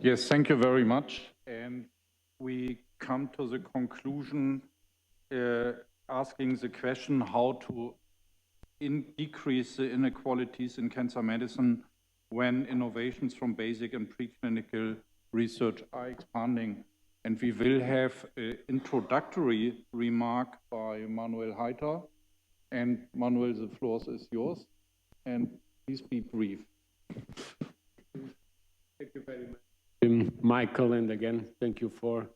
Yes, thank you very much. And we come to the conclusion asking the question how to decrease the inequalities in cancer medicine when innovations from basic and preclinical research are expanding. And we will have an introductory remark by Manuel Heiter. And Manuel, the floor is yours. And please be brief. Thank you very much, Michael, and again, thank you for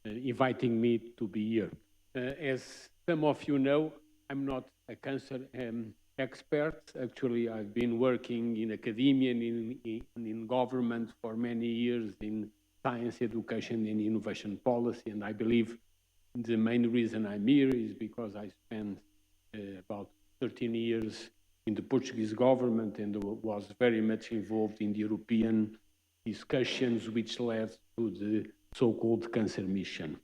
inviting me to be here. As some of you know, I'm not a cancer expert. Actually, I've been working in academia and in government for many years in science, education, and innovation policy, and I believe the main reason I'm here is because I spent about 13 years in the Portuguese government and was very much involved in the European discussions which led to the so-called cancer mission.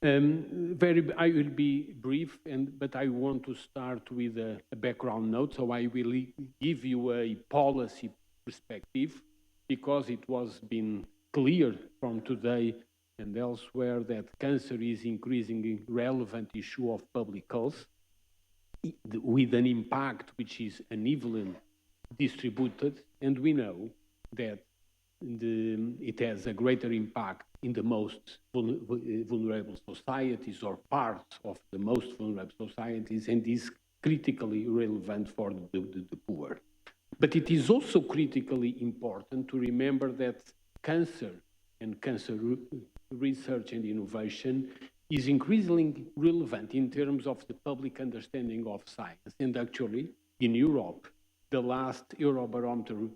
I will be brief, but I want to start with a background note. So I will give you a policy perspective because it was been clear from today and elsewhere that cancer is increasingly relevant issue of public health with an impact which is unevenly distributed, and we know that it has a greater impact in the most vulnerable societies or parts of the most vulnerable societies, and is critically relevant for the poor. But it is also critically important to remember that cancer and cancer research and innovation is increasingly relevant in terms of the public understanding of science. And actually, in Europe, the last Eurobarometer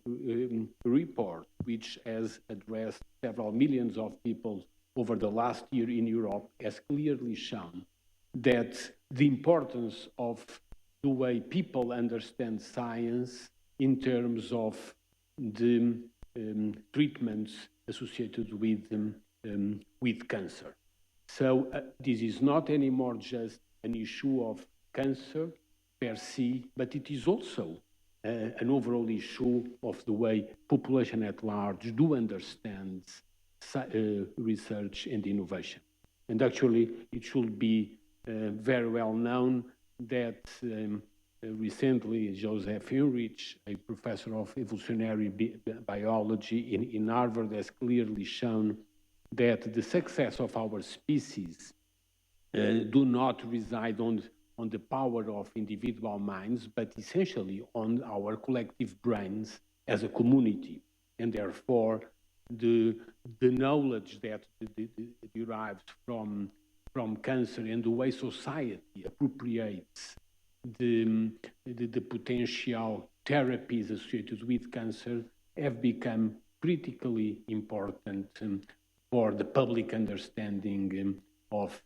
report, which has addressed several millions of people over the last year in Europe, has clearly shown that the importance of the way people understand science in terms of the treatments associated with cancer. So this is not anymore just an issue of cancer per se, but it is also an overall issue of the way population at large do understand research and innovation. And actually, it should be very well known that recently Joseph Henrich, a professor of evolutionary biology in Harvard, has clearly shown that the success of our species do not reside on the power of individual minds, but essentially on our collective brains as a community. And therefore, the knowledge that derives from cancer and the way society appropriates the potential therapies associated with cancer have become critically important for the public understanding of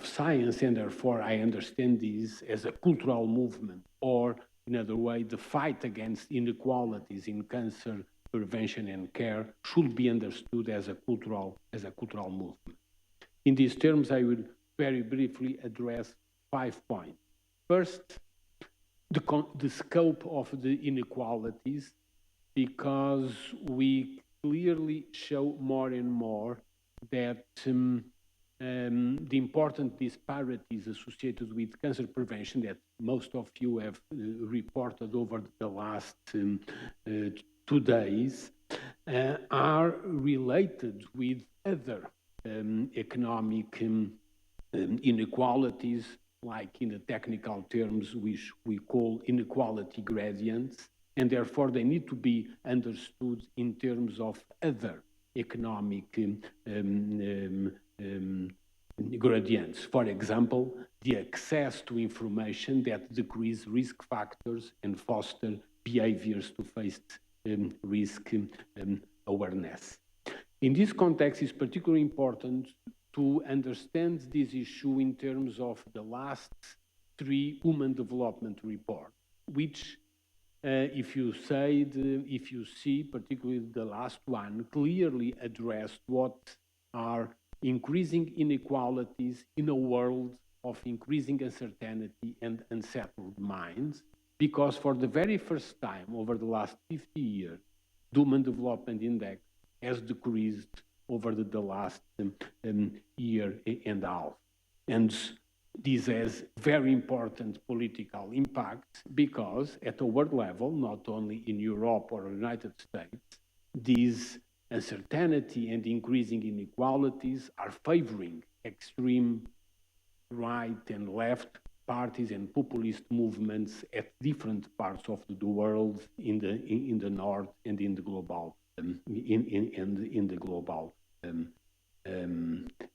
science, and therefore I understand this as a cultural movement, or in other way, the fight against inequalities in cancer prevention and care should be understood as a cultural movement. In these terms, I will very briefly address 5 points. First, the scope of the inequalities, because we clearly show more and more that the important disparities associated with cancer prevention that most of you have reported over the last 2 days are related with other economic inequalities, like in the technical terms, which we call inequality gradients, and therefore they need to be understood in terms of other economic gradients. For example, the access to information that decrease risk factors and foster behaviors to face risk awareness. In this context, it's particularly important to understand this issue in terms of the last 3 Human Development Reports, which, if you see, particularly the last one, clearly addressed what are increasing inequalities in a world of increasing uncertainty and unsettled minds, because for the very first time over the last 50 years, Human Development Index has decreased over the last year and a half. And this has very important political impacts because at a world level, not only in Europe or the United States, this uncertainty and increasing inequalities are favoring extreme right and left parties and populist movements at different parts of the world in the north and in the global in the global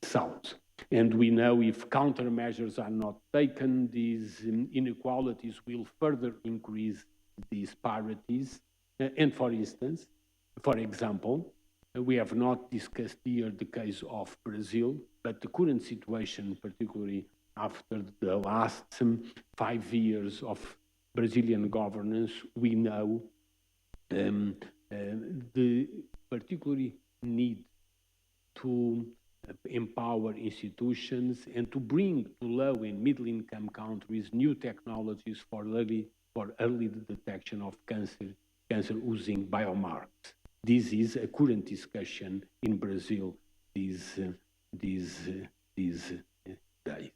south. And we know if countermeasures are not taken, these inequalities will further increase disparities. And for instance, for example, we have not discussed here the case of Brazil, but the current situation, particularly after the last 5 years of Brazilian governance, we know the particularly need to empower institutions and to bring to low and middle income countries new technologies for early detection of cancer using biomarkers. This is a current discussion in Brazil these days.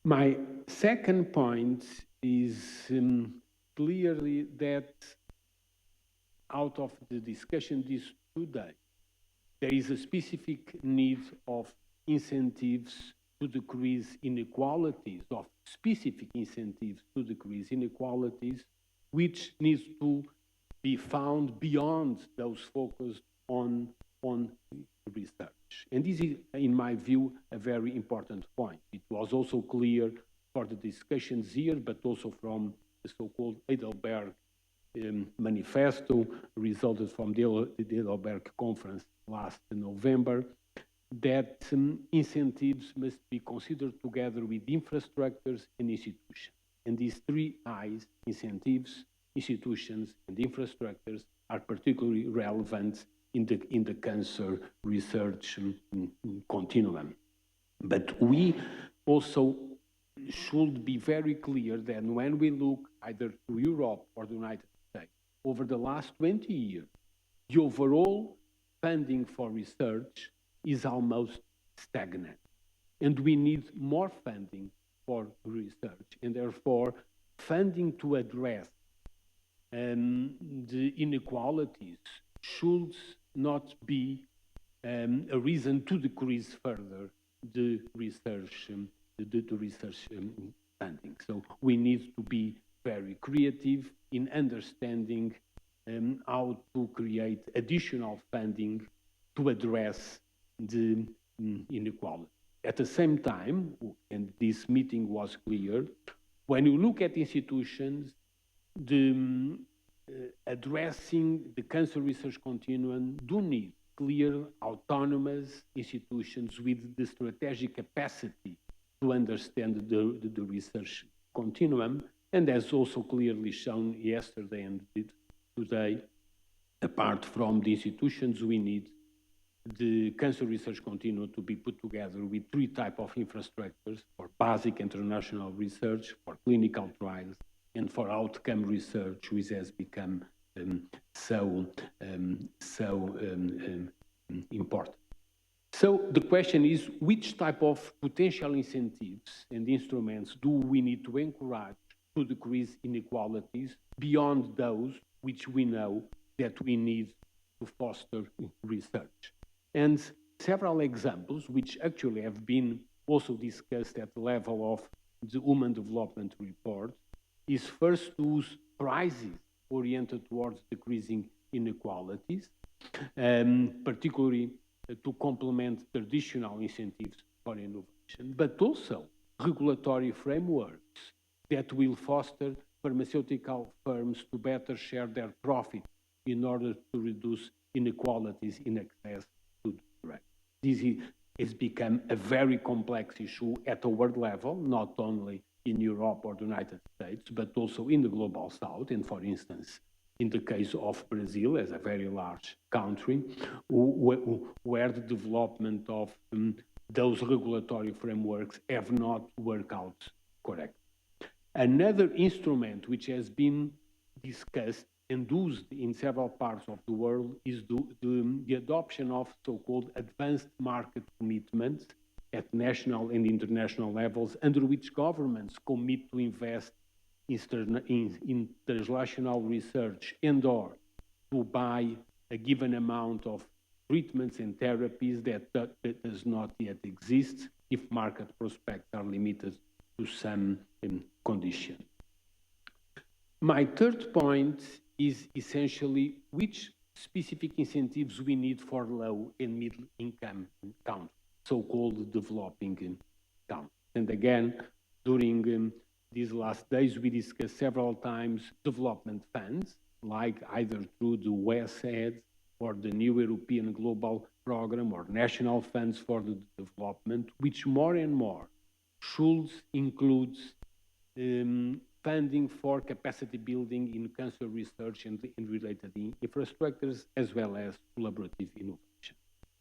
My second point is clearly that out of the discussion these 2 days, there is a specific need of incentives to decrease inequalities, of specific incentives to decrease inequalities, which needs to be found beyond those focused on research. And this is, in my view, a very important point. It was also clear for the discussions here, but also from the so-called Heidelberg manifesto resulted from the Heidelberg conference last November, that incentives must be considered together with infrastructures and institutions. And these 3 I's, incentives, institutions, and infrastructures, are particularly relevant in the cancer research continuum. But we also should be very clear that when we look either to Europe or the United States, over the last 20 years, the overall funding for research is almost stagnant. And we need more funding for research, and therefore funding to address the inequalities should not be a reason to decrease further the research funding. So we need to be very creative in understanding how to create additional funding to address the inequality. At the same time, and this meeting was clear, when you look at institutions, addressing the cancer research continuum do need clear, autonomous institutions with the strategic capacity to understand the research continuum. And as also clearly shown yesterday and today, apart from the institutions, we need the cancer research continuum to be put together with 3 types of infrastructures: for basic international research, for clinical trials, and for outcome research, which has become so important. So the question is, which type of potential incentives and instruments do we need to encourage to decrease inequalities beyond those which we know that we need to foster research? And several examples, which actually have been also discussed at the level of the Human Development Report, is first to use prizes oriented towards decreasing inequalities, particularly to complement traditional incentives for innovation, but also regulatory frameworks that will foster pharmaceutical firms to better share their profit in order to reduce inequalities in access to drugs. This has become a very complex issue at a world level, not only in Europe or the United States, but also in the global south. And for instance, in the case of Brazil, as a very large country, where the development of those regulatory frameworks have not worked out correctly. Another instrument which has been discussed and used in several parts of the world is the adoption of so-called advanced market commitments at national and international levels, under which governments commit to invest in translational research and/or to buy a given amount of treatments and therapies that does not yet exist if market prospects are limited to some condition. My third point is essentially which specific incentives we need for low and middle income countries, so-called developing countries. And again, during these last days, we discussed several times development funds, like either through the WESED or the new European Global Program or national funds for the development, which more and more should include funding for capacity building in cancer research and related infrastructures, as well as collaborative innovation.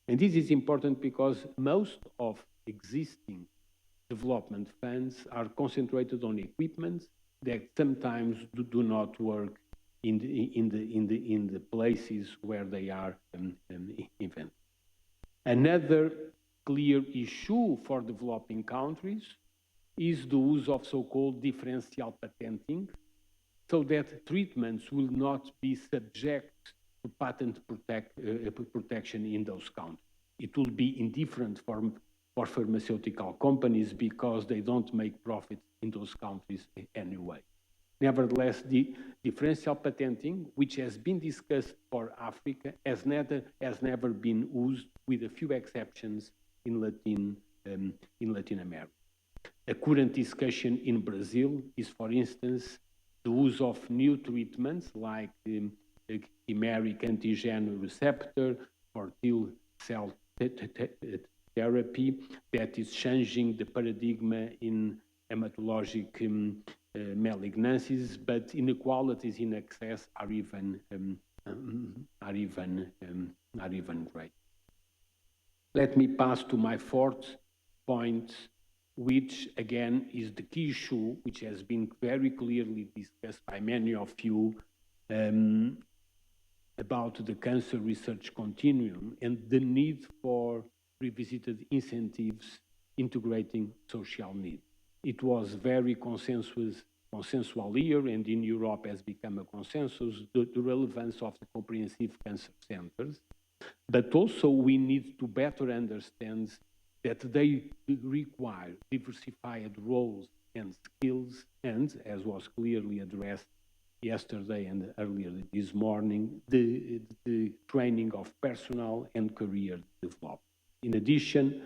And this is important because most of existing development funds are concentrated on equipment that sometimes do not work in the places where they are invented. Another clear issue for developing countries is the use of so-called differential patenting, so that treatments will not be subject to patent protection in those countries. It will be indifferent for pharmaceutical companies because they don't make profit in those countries anyway. Nevertheless, the differential patenting, which has been discussed for Africa, has never been used, with a few exceptions, in Latin America. A current discussion in Brazil is, for instance, the use of new treatments like the chimeric antigen receptor for T cell therapy that is changing the paradigm in hematologic malignancies, but inequalities in access are even great. Let me pass to my fourth point, which again is the key issue, which has been very clearly discussed by many of you about the cancer research continuum and the need for revisited incentives integrating social needs. It was very consensual here, and in Europe has become a consensus, the relevance of the comprehensive cancer centers. But also we need to better understand that they require diversified roles and skills, and, as was clearly addressed yesterday and earlier this morning, the training of personnel and career development. In addition,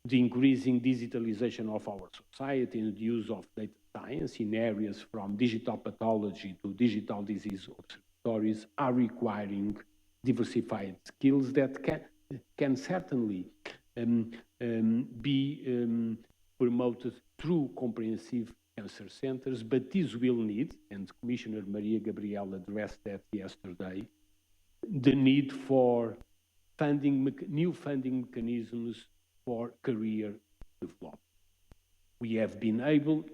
the increasing digitalization of our society and the use of data science in areas from digital pathology to digital disease observatories are requiring diversified skills that can certainly be promoted through comprehensive cancer centers, but this will need, and Commissioner Maria Gabriel addressed that yesterday, the need for new funding mechanisms for career development. We have been able,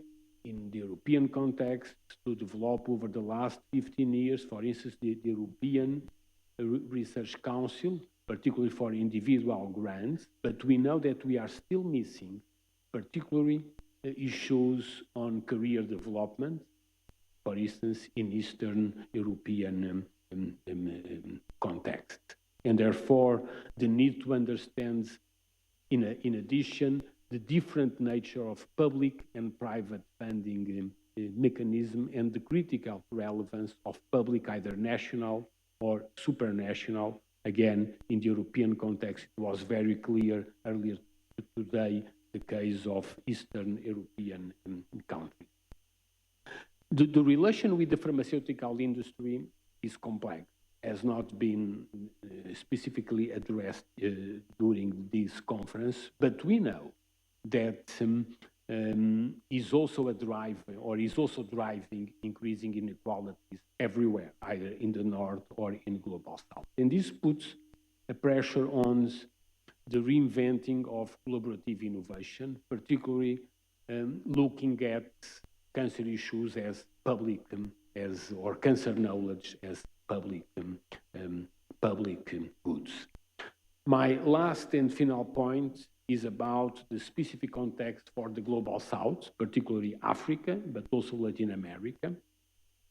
in the European context, to develop over the last 15 years, for instance, the European Research Council, particularly for individual grants, but we know that we are still missing, particularly issues on career development, for instance, in Eastern European context. And therefore, the need to understand, in addition, the different nature of public and private funding mechanism and the critical relevance of public, either national or supranational. Again, in the European context, it was very clear earlier today, the case of Eastern European countries. The relation with the pharmaceutical industry is complex, has not been specifically addressed during this conference, but we know that is also driving increasing inequalities everywhere, either in the North or in Global South. And this puts a pressure on the reinventing of collaborative innovation, particularly looking at cancer issues as public as, or cancer knowledge as public goods. My last and final point is about the specific context for the Global South, particularly Africa, but also Latin America.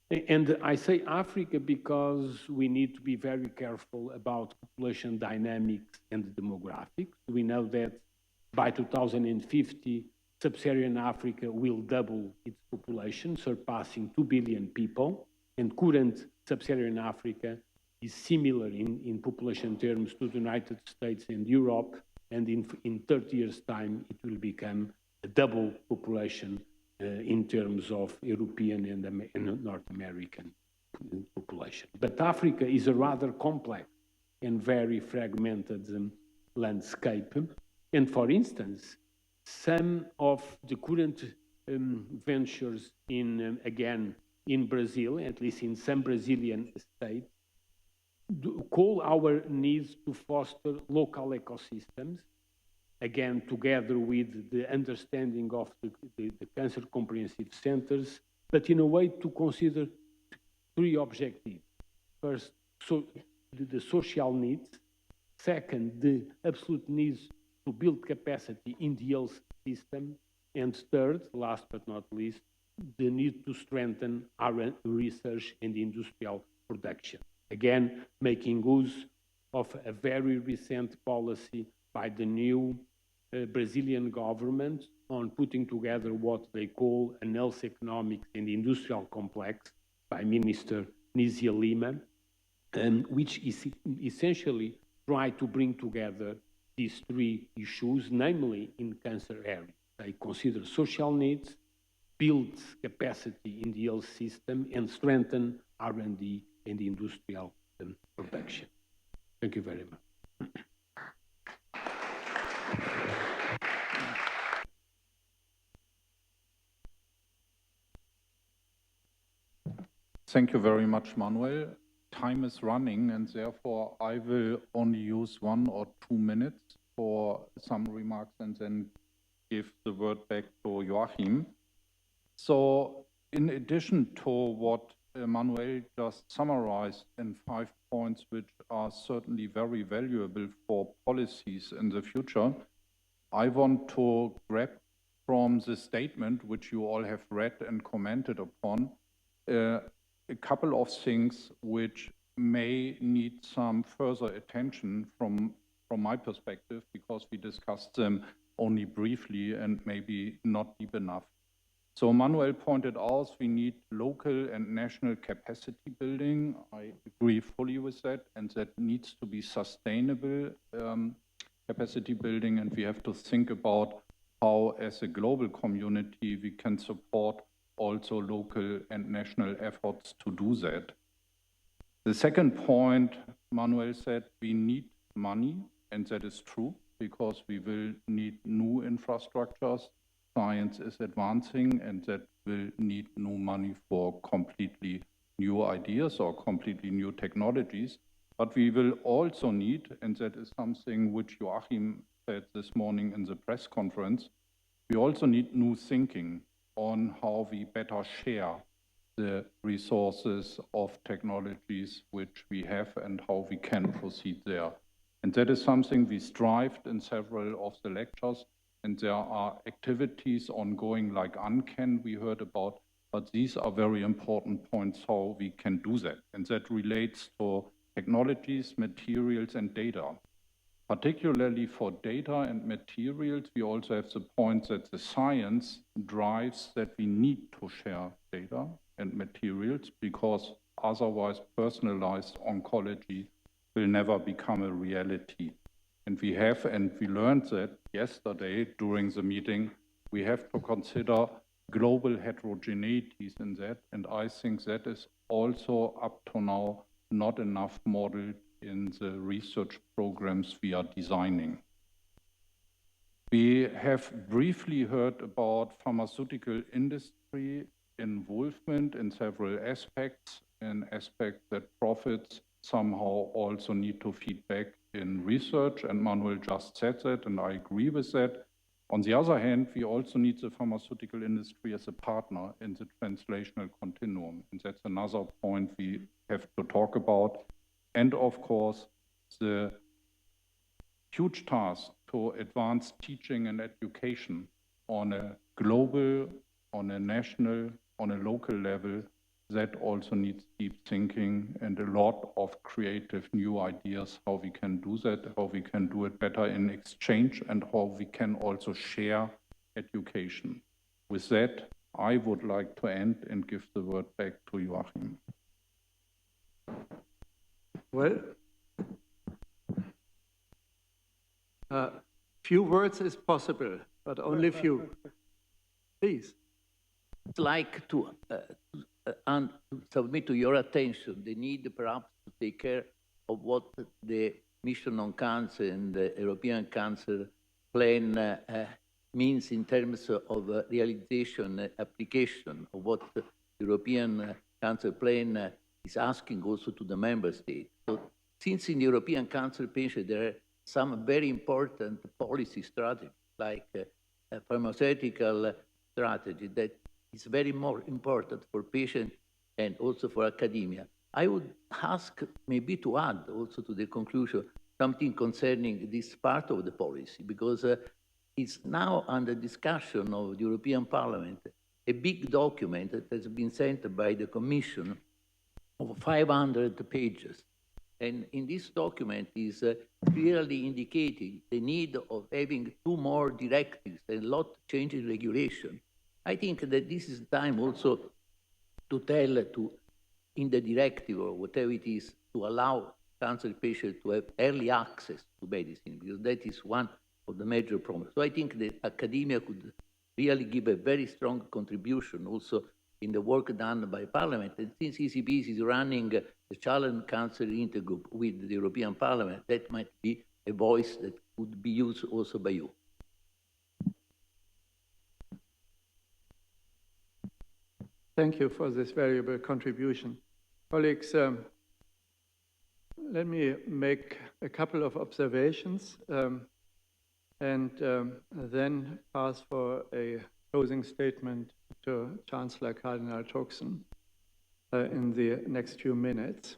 And I say Africa because we need to be very careful about population dynamics and demographics. We know that by 2050, Sub-Saharan Africa will double its population, surpassing 2 billion people, and current Sub-Saharan Africa is similar in population terms to the United States and Europe, and in 30 years' time, it will become a double population in terms of European and North American population. But Africa is a rather complex and very fragmented landscape. And for instance, some of the current ventures again, in Brazil, at least in some Brazilian states, call our needs to foster local ecosystems, again, together with the understanding of the cancer comprehensive centers, but in a way to consider three objectives. First, the social needs. Second, the absolute needs to build capacity in the health system. And third, last but not least, the need to strengthen our research and industrial production. Again, making use of a very recent policy by the new Brazilian government on putting together what they call an health economics and industrial complex by Minister Nizia Lima, which is essentially try to bring together these three issues, namely in cancer area. They consider social needs, build capacity in the health system, and strengthen R&D and industrial production. Thank you very much. Thank you very much, Manuel. Time is running, and therefore I will only use 1 or 2 minutes for some remarks and then give the word back to Joachim. So in addition to what Manuel just summarized in 5 points, which are certainly very valuable for policies in the future, I want to grab from the statement, which you all have read and commented upon, a couple of things which may need some further attention from my perspective, because we discussed them only briefly and maybe not deep enough. So Manuel pointed out we need local and national capacity building. I agree fully with that, and that needs to be sustainable capacity building, and we have to think about how, as a global community, we can support also local and national efforts to do that. The second point, Manuel said, we need money, and that is true, because we will need new infrastructures. Science is advancing, and that will need new money for completely new ideas or completely new technologies. But we will also need, and that is something which Joachim said this morning in the press conference, we also need new thinking on how we better share the resources of technologies which we have and how we can proceed there. And that is something we strived in several of the lectures, and there are activities ongoing like UNCAN we heard about, but these are very important points how we can do that. And that relates to technologies, materials, and data. Particularly for data and materials, we also have the point that the science drives that we need to share data and materials, because otherwise personalized oncology will never become a reality. And we learned that yesterday during the meeting, we have to consider global heterogeneities in that, and I think that is also up to now not enough modeled in the research programs we are designing. We have briefly heard about pharmaceutical industry involvement in several aspects, an aspect that profits somehow also need to feed back in research, and Manuel just said that, and I agree with that. On the other hand, we also need the pharmaceutical industry as a partner in the translational continuum. And that's another point we have to talk about. And of course, the huge task to advance teaching and education on a global, on a national, on a local level, that also needs deep thinking and a lot of creative new ideas how we can do that, how we can do it better in exchange, and how we can also share education. With that, I would like to end and give the word back to Joachim. Well, few words is possible, but only few. Please. I'd like to submit to your attention the need perhaps to take care of what the Mission on Cancer and the European Cancer Plan means in terms of realization, application of what the European Cancer Plan is asking also to the member states. So, since in the European Cancer Plan there are some very important policy strategies, like a pharmaceutical strategy that is very more important for patients and also for academia. I would ask maybe to add also to the conclusion something concerning this part of the policy, because it's now under discussion of the European Parliament, a big document that has been sent by the Commission of 500 pages. And in this document is clearly indicating the need of having 2 more directives and a lot change in regulation. I think that this is time also to tell in the directive or whatever it is, to allow cancer patients to have early access to medicine, because that is one of the major problems. So I think that academia could really give a very strong contribution also in the work done by Parliament. And since ECB is running the Challenge Cancer Intergroup with the European Parliament, that might be a voice that would be used also by you. Thank you for this valuable contribution. Colleagues, let me make a couple of observations and then pass for a closing statement to Chancellor Cardinal Turkson in the next few minutes.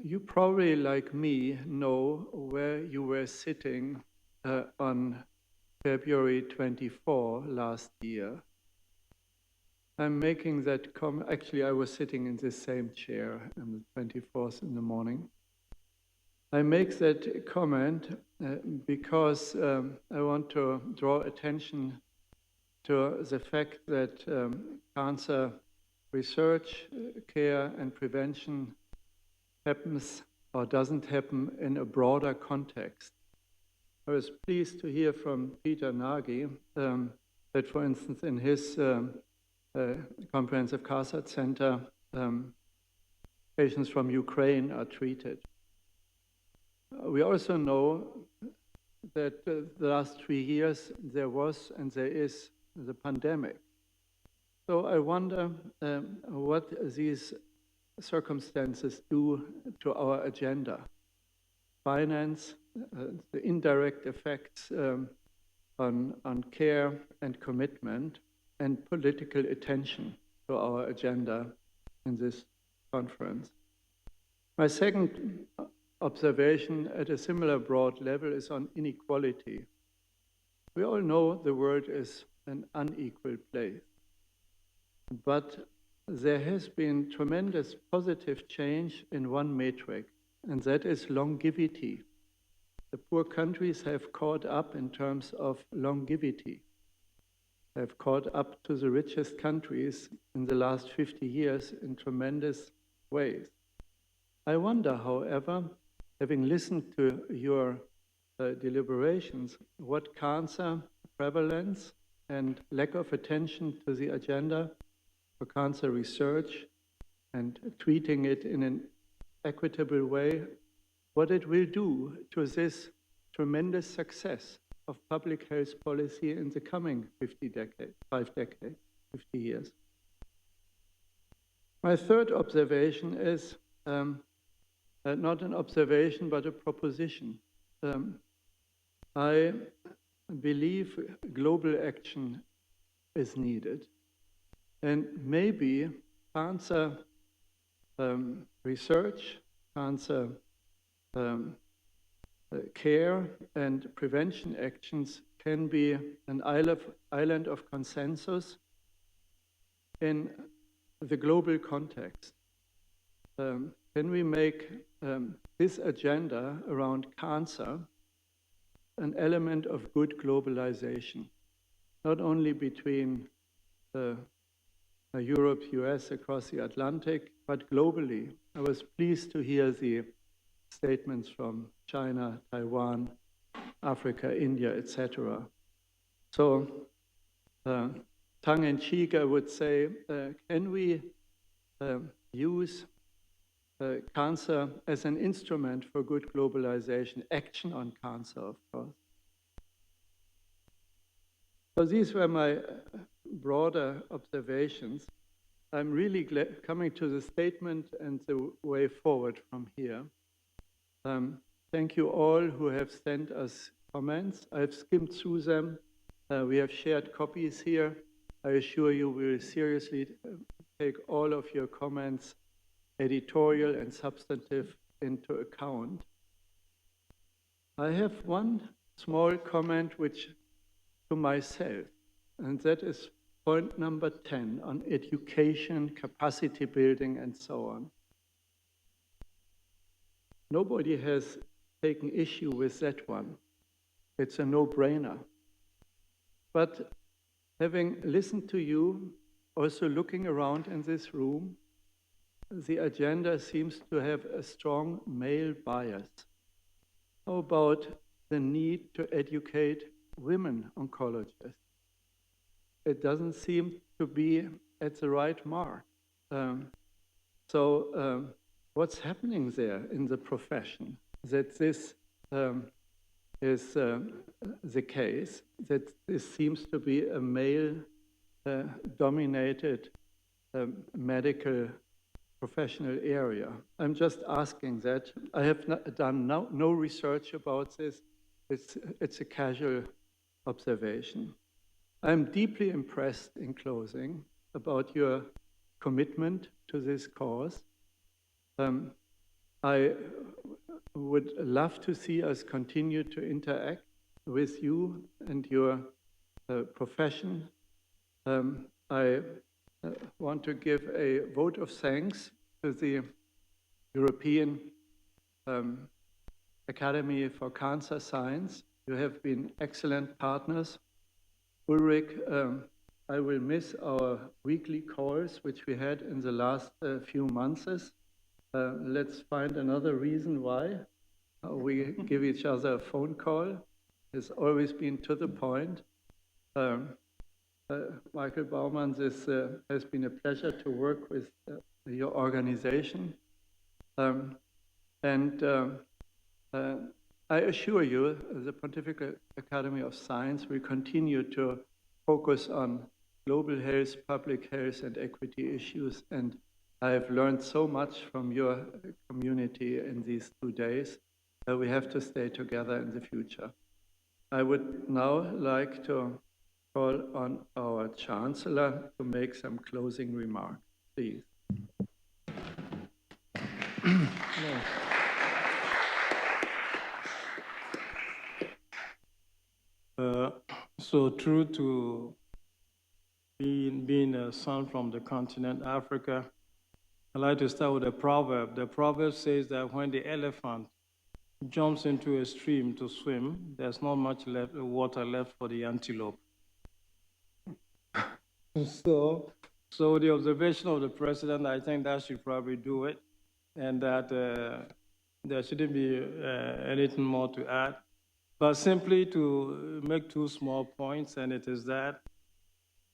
You probably, like me, know where you were sitting on February 24 last year. I'm making that comment. Actually, I was sitting in this same chair on the 24th in the morning. I make that comment because I want to draw attention to the fact that cancer research, care, and prevention happens or doesn't happen in a broader context. I was pleased to hear from Peter Nagy that, for instance, in his Comprehensive Cancer Center, patients from Ukraine are treated. We also know that the last 3 years there was and there is the pandemic. So I wonder what these circumstances do to our agenda. Finance, the indirect effects on care and commitment, and political attention to our agenda in this conference. My second observation at a similar broad level is on inequality. We all know the world is an unequal place, but there has been tremendous positive change in one metric, and that is longevity. The poor countries have caught up in terms of longevity, have caught up to the richest countries in the last 50 years in tremendous ways. I wonder, however, having listened to your deliberations, what cancer prevalence and lack of attention to the agenda for cancer research and treating it in an equitable way, what it will do to this tremendous success of public health policy in the coming 50 years. My third observation is not an observation, but a proposition. I believe global action is needed. And maybe cancer research, cancer care and prevention actions can be an island of consensus in the global context. Can we make this agenda around cancer an element of good globalization, not only between Europe, US, across the Atlantic, but globally? I was pleased to hear the statements from China, Taiwan, Africa, India, etc. So, tongue-in-cheek, I would say, can we use cancer as an instrument for good globalization, action on cancer, of course? So these were my broader observations. I'm really glad coming to the statement and the way forward from here. Thank you all who have sent us comments. I've skimmed through them. We have shared copies here. I assure you we will seriously take all of your comments, editorial and substantive, into account. I have one small comment which to myself, and that is point number 10 on education, capacity building, and so on. Nobody has taken issue with that one. It's a no-brainer. But having listened to you, also looking around in this room, the agenda seems to have a strong male bias. How about the need to educate women oncologists? It doesn't seem to be at the right mark. What's happening there in the profession that this is the case, that this seems to be a male-dominated medical professional area? I'm just asking that. I have done no research about this. It's a casual observation. I'm deeply impressed, in closing, about your commitment to this cause. I would love to see us continue to interact with you and your profession. I want to give a vote of thanks to the European Academy for Cancer Science. You have been excellent partners. Ulrich, I will miss our weekly calls, which we had in the last few months. Let's find another reason why we give each other a phone call. It's always been to the point. Michael Baumann, this has been a pleasure to work with your organization. I assure you, the Pontifical Academy of Science will continue to focus on global health, public health, and equity issues. And I have learned so much from your community in these 2 days that we have to stay together in the future. I would now like to call on our Chancellor to make some closing remarks, please. So true to being a son from the continent, Africa, I'd like to start with a proverb. The proverb says that when the elephant jumps into a stream to swim, there's not much water left for the antelope. So the observation of the president, I think that should probably do it, and that there shouldn't be anything more to add. But simply to make 2 small points, and it is that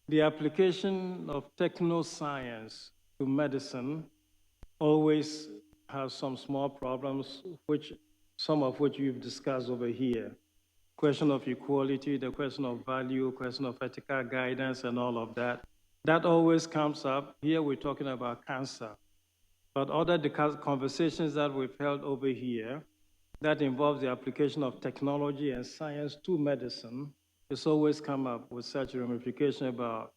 the application of technoscience to medicine always has some small problems, some of which you've discussed over here. Question of equality, the question of value, question of ethical guidance, and all of that. That always comes up. Here we're talking about cancer. But other conversations that we've held over here, that involves the application of technology and science to medicine, it's always come up with such ramification about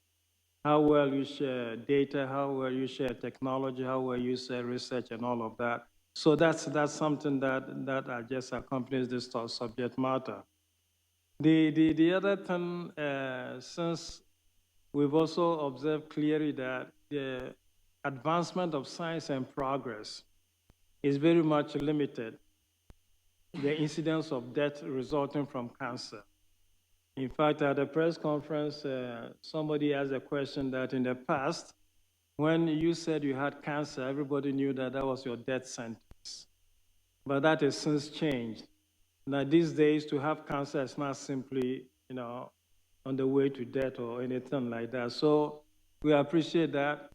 how well you share data, how well you share technology, how well you share research and all of that. So that's something that just accompanies this subject matter. The other thing, since we've also observed clearly that the advancement of science and progress is very much limited, the incidence of death resulting from cancer. In fact, at a press conference, somebody asked a question that in the past, when you said you had cancer, everybody knew that that was your death sentence. But that has since changed. Now, these days, to have cancer is not simply, on the way to death or anything like that. So we appreciate that.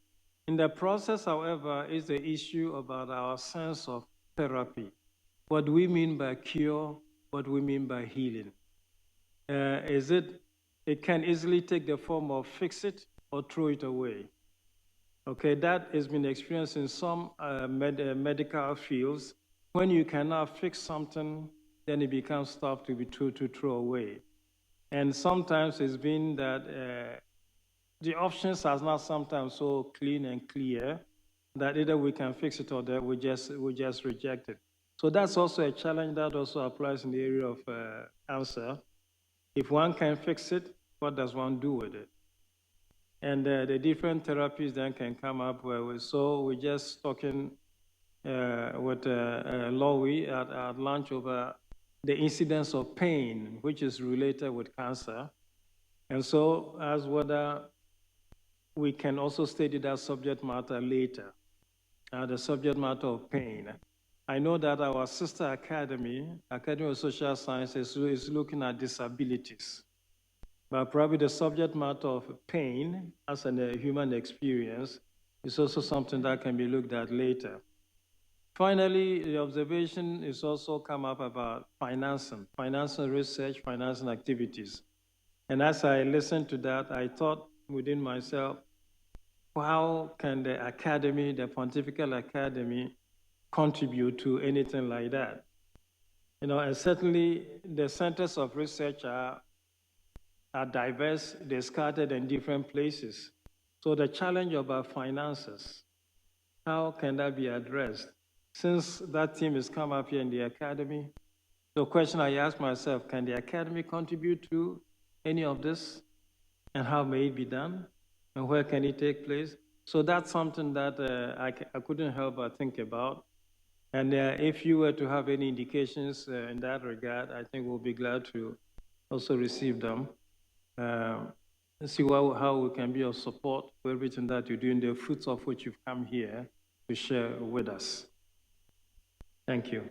In the process, however, is the issue about our sense of therapy. What do we mean by cure? What do we mean by healing? It can easily take the form of fix it or throw it away. Okay, that has been experienced in some medical fields. When you cannot fix something, then it becomes tough to throw away. And sometimes it's been that the options are not sometimes so clean and clear that either we can fix it or that we just reject it. So that's also a challenge that also applies in the area of cancer. If one can fix it, what does one do with it? And the different therapies then can come up with. So we're just talking with Lowy at lunch over the incidence of pain, which is related with cancer. And so as whether we can also study that subject matter later, the subject matter of pain. I know that our sister academy, Academy of Social Sciences, is looking at disabilities. But probably the subject matter of pain as a human experience is also something that can be looked at later. Finally, the observation is also come up about financing research, financing activities. And as I listened to that, I thought within myself, how can the academy, the Pontifical Academy, contribute to anything like that? And certainly the centers of research are diverse, they're scattered in different places. So the challenge about finances, how can that be addressed? Since that team has come up here in the academy, the question I ask myself, can the academy contribute to any of this? And how may it be done? And where can it take place? So that's something that I couldn't help but think about. And if you were to have any indications in that regard, I think we'll be glad to also receive them. See how we can be of support for everything that you're doing, the fruits of which you've come here to share with us. Thank you.